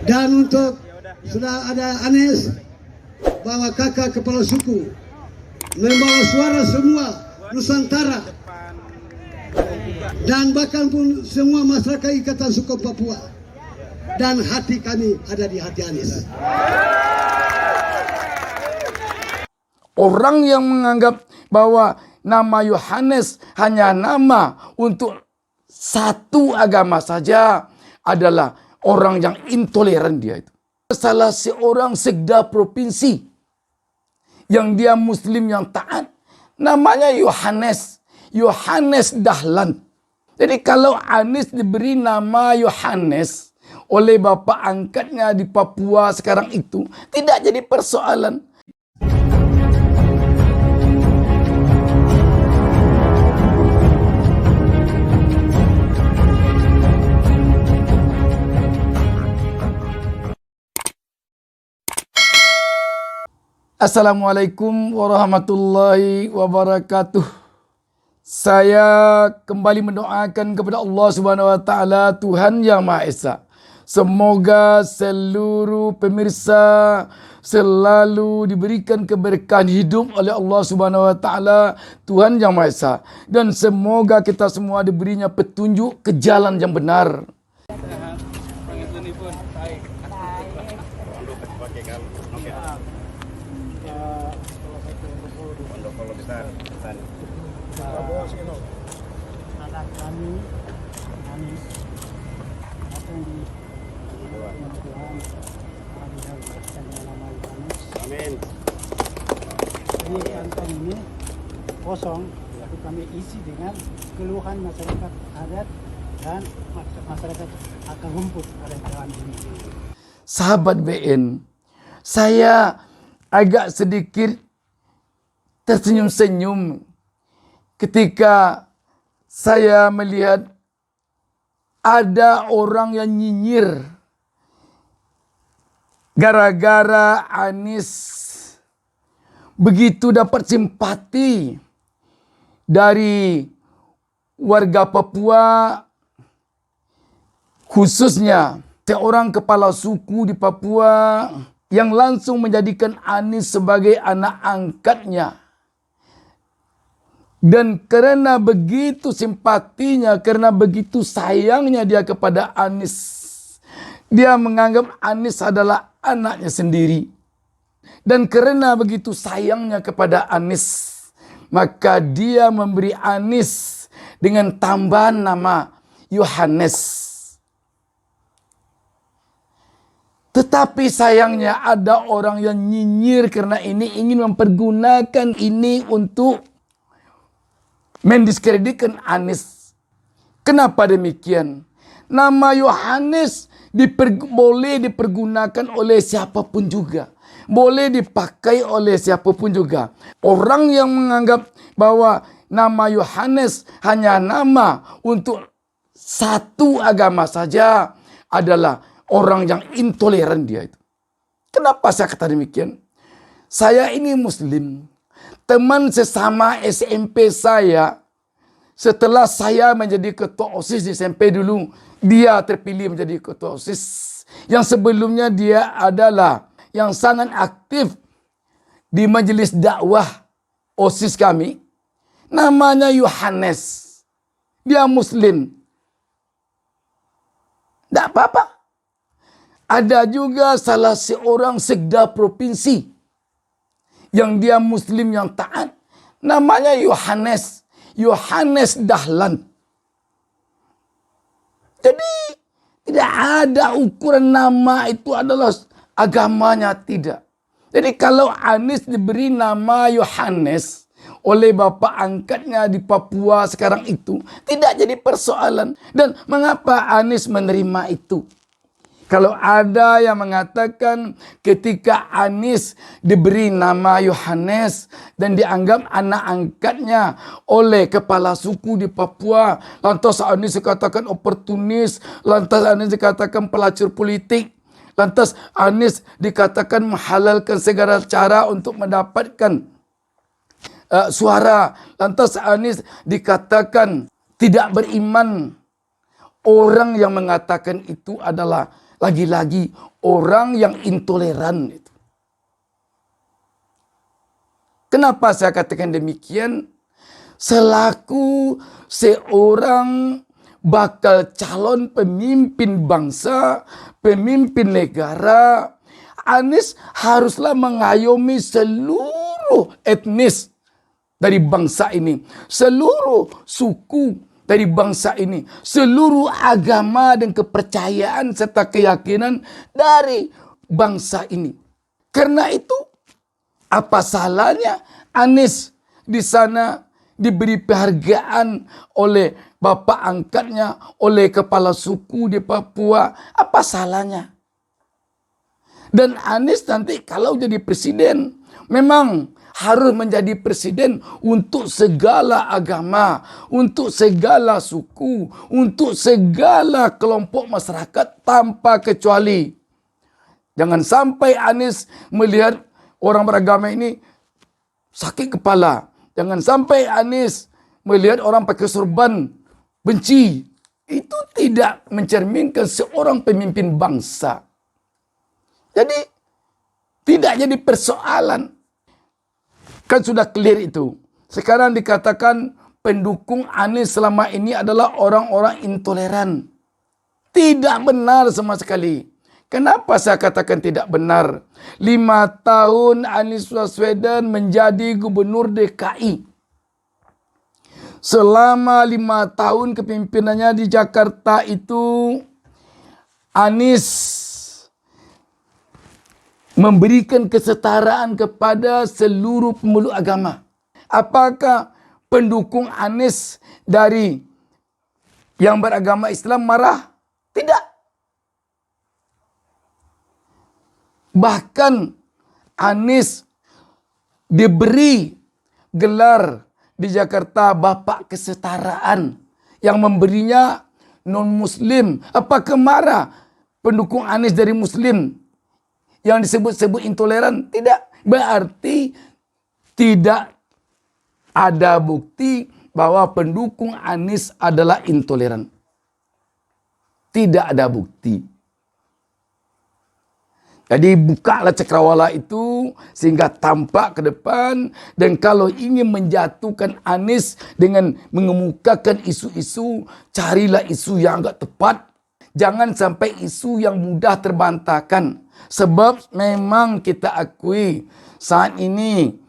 Dan untuk sudah ada Anies bahwa kakak kepala suku membawa suara semua Nusantara dan bahkan pun semua masyarakat Ikatan Suku Papua, dan hati kami ada di hati Anies. Orang yang menganggap bahwa nama Yohanes hanya nama untuk satu agama saja adalah orang yang intoleran dia itu. Salah seorang sekda provinsi yang dia muslim yang taat, namanya Yohanes Dahlan. Jadi kalau Anies diberi nama Yohanes oleh bapak angkatnya di Papua sekarang itu, tidak jadi persoalan. Assalamualaikum warahmatullahi wabarakatuh. Saya kembali mendoakan kepada Allah Subhanahu wa taala, Tuhan Yang Maha Esa. Semoga seluruh pemirsa selalu diberikan keberkahan hidup oleh Allah Subhanahu wa taala, Tuhan Yang Maha Esa, dan semoga kita semua diberinya petunjuk ke jalan yang benar. Anak kami Anies akan Amin. Di kantong ini kosong, lalu kami isi dengan keluhan masyarakat adat dan masyarakat akar rumput pada jalan ini. Sahabat BN, saya agak sedikit tersenyum-senyum ketika saya melihat ada orang yang nyinyir gara-gara Anies begitu dapat simpati dari warga Papua, khususnya seorang kepala suku di Papua yang langsung menjadikan Anies sebagai anak angkatnya. Dan karena begitu simpatinya, karena begitu sayangnya dia kepada Anies, dia menganggap Anies adalah anaknya sendiri. Dan karena begitu sayangnya kepada Anies, maka dia memberi Anies dengan tambahan nama Yohanes. Tetapi sayangnya ada orang yang nyinyir karena ini, ingin mempergunakan ini untuk mendiskreditkan Anies. Kenapa demikian? Nama Yohanes boleh dipergunakan oleh siapapun juga. Boleh dipakai oleh siapapun juga. Orang yang menganggap bahwa nama Yohanes hanya nama untuk satu agama saja adalah orang yang intoleran dia itu. Kenapa saya kata demikian? Saya ini muslim. Teman sesama SMP saya, setelah saya menjadi ketua OSIS di SMP dulu, dia terpilih menjadi ketua OSIS. Yang sebelumnya dia adalah yang sangat aktif di majelis dakwah OSIS kami. Namanya Yohanes. Dia muslim. Tidak apa-apa. Ada juga salah seorang sekda provinsi yang dia muslim yang taat, namanya Yohanes Dahlan. Jadi tidak ada ukuran nama itu adalah agamanya, tidak. Jadi kalau Anies diberi nama Yohanes oleh bapak angkatnya di Papua sekarang itu, tidak jadi persoalan. Dan mengapa Anies menerima itu? Kalau ada yang mengatakan ketika Anies diberi nama Yohanes dan dianggap anak angkatnya oleh kepala suku di Papua, lantas Anies dikatakan oportunis, lantas Anies dikatakan pelacur politik, lantas Anies dikatakan menghalalkan segala cara untuk mendapatkan suara, lantas Anies dikatakan tidak beriman. Orang yang mengatakan itu adalah lagi-lagi orang yang intoleran itu. Kenapa saya katakan demikian? Selaku seorang bakal calon pemimpin bangsa, pemimpin negara, Anies haruslah mengayomi seluruh etnis dari bangsa ini, seluruh suku dari bangsa ini, seluruh agama dan kepercayaan serta keyakinan dari bangsa ini. Karena itu, apa salahnya Anies di sana diberi penghargaan oleh bapak angkatnya, oleh kepala suku di Papua? Apa salahnya? Dan Anies nanti kalau jadi presiden, memang harus menjadi presiden untuk segala agama, untuk segala suku, untuk segala kelompok masyarakat tanpa kecuali. Jangan sampai Anies melihat orang beragama ini sakit kepala. Jangan sampai Anies melihat orang pakai sorban benci. Itu tidak mencerminkan seorang pemimpin bangsa. Jadi tidak jadi persoalan. Kan sudah clear itu. Sekarang dikatakan pendukung Anies selama ini adalah orang-orang intoleran. Tidak benar sama sekali. Kenapa saya katakan tidak benar? 5 tahun Anies Baswedan menjadi gubernur DKI. Selama 5 tahun kepemimpinannya di Jakarta itu, Anies memberikan kesetaraan kepada seluruh pemeluk agama. Apakah pendukung Anies dari yang beragama Islam marah? Tidak. Bahkan Anies diberi gelar di Jakarta Bapak Kesetaraan yang memberinya non-Muslim. Apakah marah pendukung Anies dari Muslim yang disebut-sebut intoleran? Tidak. Berarti tidak ada bukti bahwa pendukung Anies adalah intoleran. Tidak ada bukti. Jadi bukalah cakrawala itu sehingga tampak ke depan. Dan kalau ingin menjatuhkan Anies dengan mengemukakan isu-isu, carilah isu yang agak tepat. Jangan sampai isu yang mudah terbantahkan. Sebab memang kita akui saat ini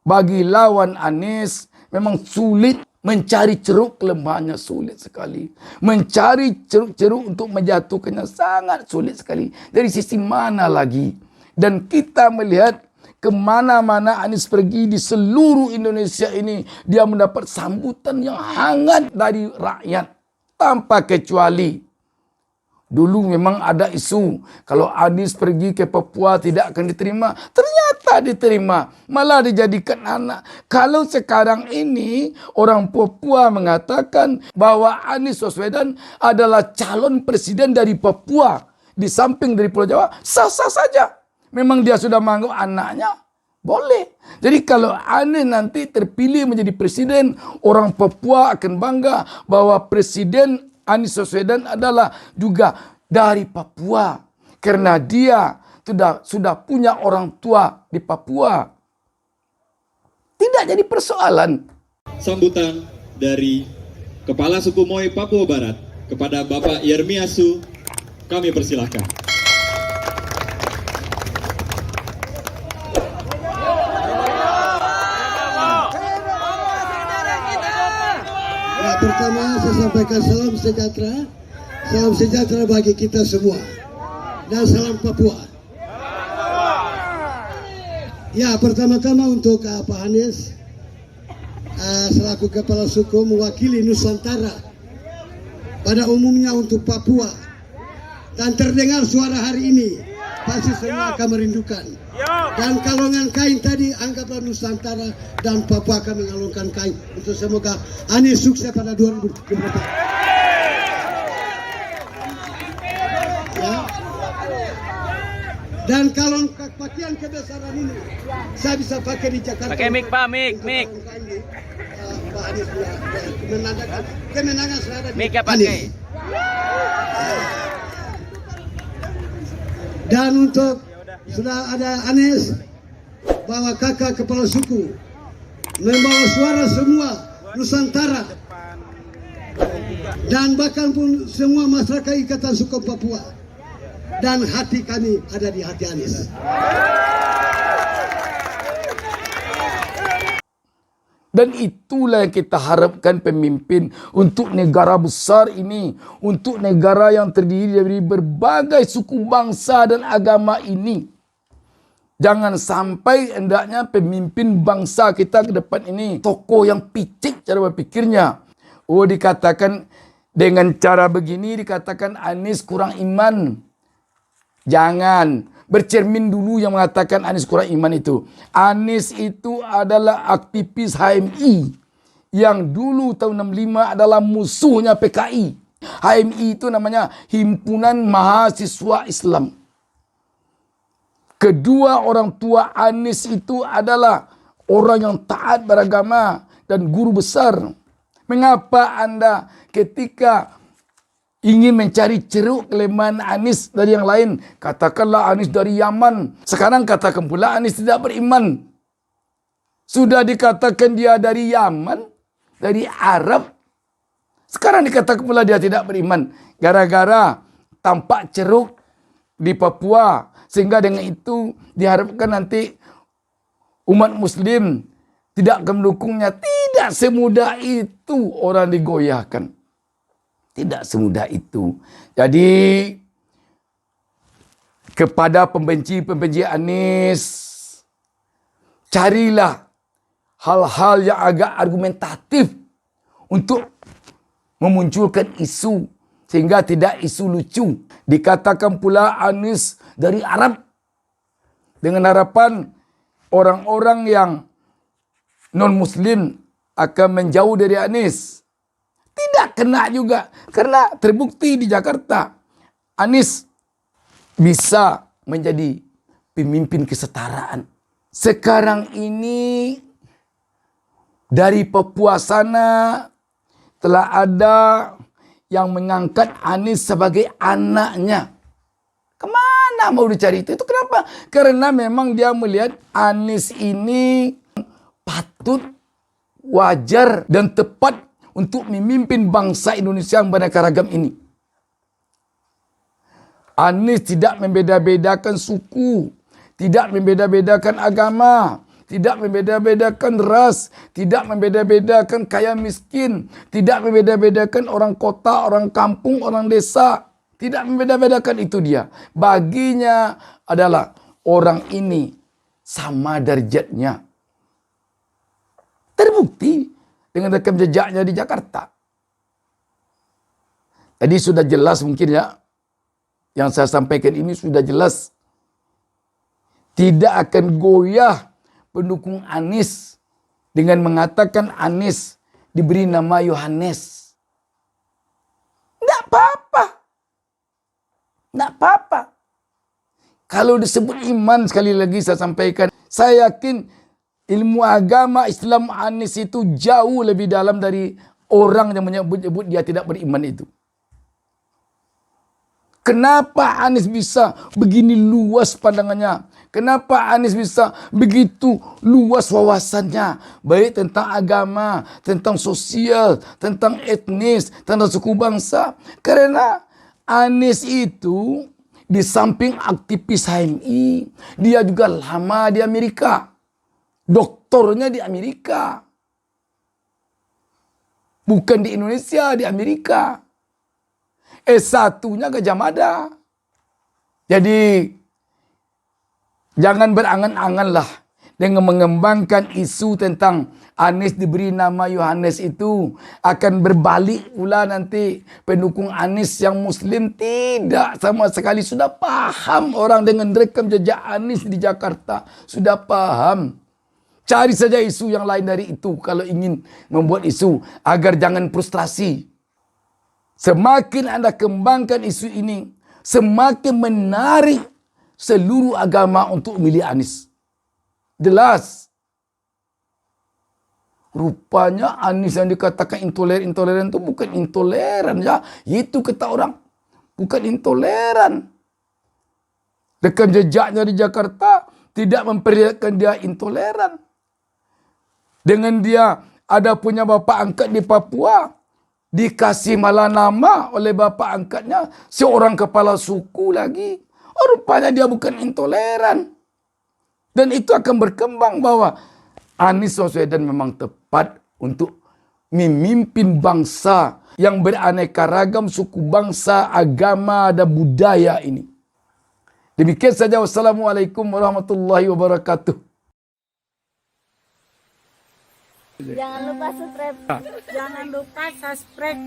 bagi lawan Anies memang sulit mencari ceruk kelemahannya, sulit sekali. Mencari ceruk-ceruk untuk menjatuhkannya sangat sulit sekali. Dari sisi mana lagi? Dan kita melihat kemana-mana Anies pergi di seluruh Indonesia ini, dia mendapat sambutan yang hangat dari rakyat tanpa kecuali. Dulu memang ada isu kalau Anies pergi ke Papua tidak akan diterima. Ternyata diterima, malah dijadikan anak. Kalau sekarang ini orang Papua mengatakan bahwa Anies Baswedan adalah calon presiden dari Papua di samping dari Pulau Jawa, sah-sah saja. Memang dia sudah menganggap anaknya, boleh. Jadi kalau Anies nanti terpilih menjadi presiden, orang Papua akan bangga bahwa presiden Anies Baswedan adalah juga dari Papua. Karena dia sudah punya orang tua di Papua. Tidak jadi persoalan. Sambutan dari Kepala Suku Moy Papua Barat kepada Bapak Yermiasu, kami persilahkan. Pertama saya sampaikan salam sejahtera. Salam sejahtera bagi kita semua. Dan salam Papua. Ya, pertama-tama untuk Pak Anies selaku kepala suku mewakili Nusantara pada umumnya untuk Papua. Dan terdengar suara hari ini, pasti semua akan merindukan. Dan kalongan kain tadi anggaplah Nusantara dan Papua akan mengalungkan kain. Untuk semoga Anies sukses pada 2024. Ya. Dan kalon pakaian kebesaran ini saya bisa pakai di Jakarta. Pakai mic Pak, mic. Pak Anies menandakan kemenangan terhadap Mic ya pakai. Dan untuk sudah ada Anies, bahwa kakak kepala suku membawa suara semua Nusantara dan bahkan pun semua masyarakat Ikatan Suku Papua, dan hati kami ada di hati Anies. Dan itulah yang kita harapkan pemimpin untuk negara besar ini, untuk negara yang terdiri dari berbagai suku bangsa dan agama ini. Jangan sampai hendaknya pemimpin bangsa kita ke depan ini tokoh yang picik cara berpikirnya. Oh, dikatakan dengan cara begini dikatakan Anies kurang iman. Jangan bercermin dulu yang mengatakan Anies kurang iman itu. Anies itu adalah aktivis HMI yang dulu tahun 65 adalah musuhnya PKI. HMI itu namanya Himpunan Mahasiswa Islam. Kedua orang tua Anies itu adalah orang yang taat beragama dan guru besar. Mengapa Anda ketika ingin mencari ceruk kelemahan Anies dari yang lain, katakanlah Anies dari Yaman, sekarang katakan pula Anies tidak beriman. Sudah dikatakan dia dari Yaman, dari Arab, sekarang dikatakan pula dia tidak beriman. Gara-gara tampak ceruk di Papua, sehingga dengan itu diharapkan nanti umat muslim tidak akan mendukungnya. Tidak semudah itu orang digoyahkan. Tidak semudah itu. Jadi kepada pembenci-pembenci Anies, carilah hal-hal yang agak argumentatif untuk memunculkan isu sehingga tidak isu lucu. Dikatakan pula Anies dari Arab dengan harapan orang-orang yang non-muslim akan menjauh dari Anies. Tidak kena juga. Karena terbukti di Jakarta, Anies bisa menjadi pemimpin kesetaraan. Sekarang ini dari Papua sana telah ada yang mengangkat Anies sebagai anaknya. Kemana mau dicari itu? Itu kenapa? Karena memang dia melihat Anies ini patut, wajar, dan tepat untuk memimpin bangsa Indonesia yang beraneka ragam ini. Anies tidak membeda-bedakan suku, tidak membeda-bedakan agama, tidak membeda-bedakan ras, tidak membeda-bedakan kaya miskin, tidak membeda-bedakan orang kota, orang kampung, orang desa. Tidak membeda-bedakan itu dia. Baginya adalah orang ini sama derajatnya. Terbukti dengan rekam jejaknya di Jakarta. Tadi sudah jelas mungkin ya. Yang saya sampaikan ini sudah jelas. Tidak akan goyah pendukung Anies dengan mengatakan Anies diberi nama Yohanes. Tidak apa-apa. Tidak apa-apa. Kalau disebut iman, sekali lagi saya sampaikan, saya yakin ilmu agama Islam Anies itu jauh lebih dalam dari orang yang menyebut-nyebut dia tidak beriman itu. Kenapa Anies bisa begini luas pandangannya? Kenapa Anies bisa begitu luas wawasannya? Baik tentang agama, tentang sosial, tentang etnis, tentang suku bangsa. Karena Anies itu di samping aktivis HMI, dia juga lama di Amerika. Doktornya di Amerika. Bukan di Indonesia, di Amerika. S1-nya Gajah Mada. Jadi jangan berangan-angan lah dengan mengembangkan isu tentang Anies diberi nama Yohanes itu akan berbalik pula nanti pendukung Anies yang Muslim. Tidak sama sekali. Sudah paham orang dengan rekam jejak Anies di Jakarta. Sudah paham. Cari saja isu yang lain dari itu kalau ingin membuat isu agar jangan frustrasi. Semakin Anda kembangkan isu ini, semakin menarik seluruh agama untuk memilih Anies. Jelas. Rupanya Anies yang dikatakan intoleran itu bukan intoleran ya. Itu kata orang. Bukan intoleran. Rekam jejaknya di Jakarta tidak memperlihatkan dia intoleran. Dengan dia ada punya bapak angkat di Papua, dikasih malah nama oleh bapak angkatnya seorang kepala suku lagi. Oh, rupanya dia bukan intoleran. Dan itu akan berkembang bahwa Anies Baswedan memang tepat untuk memimpin bangsa yang beraneka ragam suku bangsa, agama, dan budaya ini. Demikian saja. Wassalamualaikum warahmatullahi wabarakatuh. Jangan lupa subscribe. Jangan lupa subscribe.